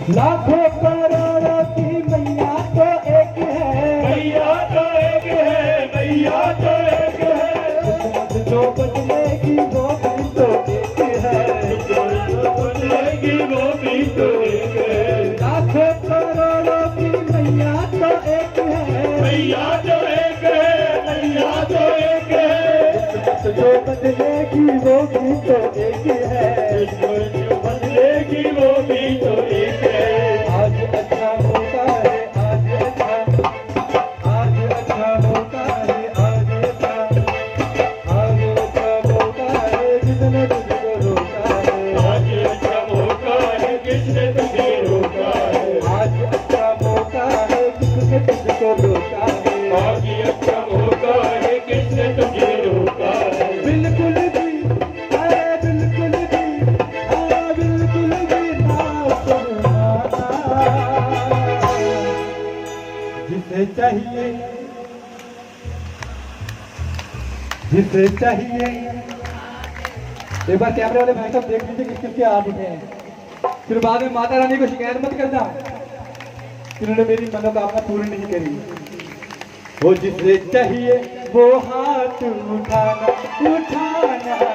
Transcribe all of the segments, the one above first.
लाखों करोड़ों की मैया तो एक है, मैया तो एक है, मैया तो एक है। किस्मत जो बदलेगी वो भी तो एक है, जो बदलेगी वो भी तो एक है। लाखों करोड़ों की मैया तो एक है, मैया तो एक है, मैया तो एक है। किस्मत जो बदलेगी वो भी तो एक है, जो बदलेगी वो भी तो एक है। आज अच्छा होता है, आज अच्छा होता है, आज अच्छा होता है जिसने तुझको रोका है, आज अच्छा मौका है किसने तुझे रोका है। आज अच्छा मौका है किसने तुझको रोका है, आज अच्छा मौका है किसने तुझे रोका है। बिल्कुल भी बिल्कुल भी ना शर्माना, जिसे चाहिए एक बार कैमरे वाले भाई साहब देख लीजिए किस किसके हाथ उठे हैं, फिर बाद में माता रानी को शिकायत मत करना इन्होंने मेरी मनोकामना पूरी नहीं करी। वो जिसे चाहिए वो हाथ उठाना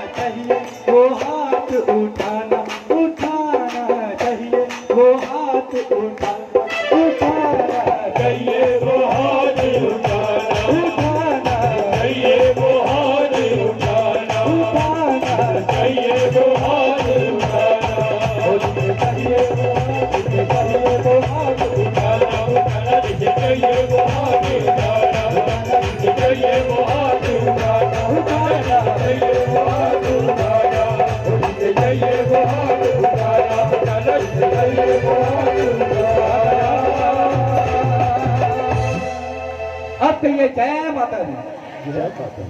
चाहिए, वो हाथ उठाना चाहिए, वो हाथ उठाना चाहिए वो हाथ उठाना, चाहिए वो हाथ उठाना, चाहिए वो हाथ उठाना। जिसे चाहिए वो हाथ उठाना, उठाना जिसे चाहिए वो हाथ उठाना, जिसे चाहिए वो हाथ उठाना, चाहिए वो हाथ उठाना, जिसे चाहिए वो हाथ उठाना, जिसे चाहिए वो हाथ उठाना। अब कहिए जय माता दी। जय माता दी।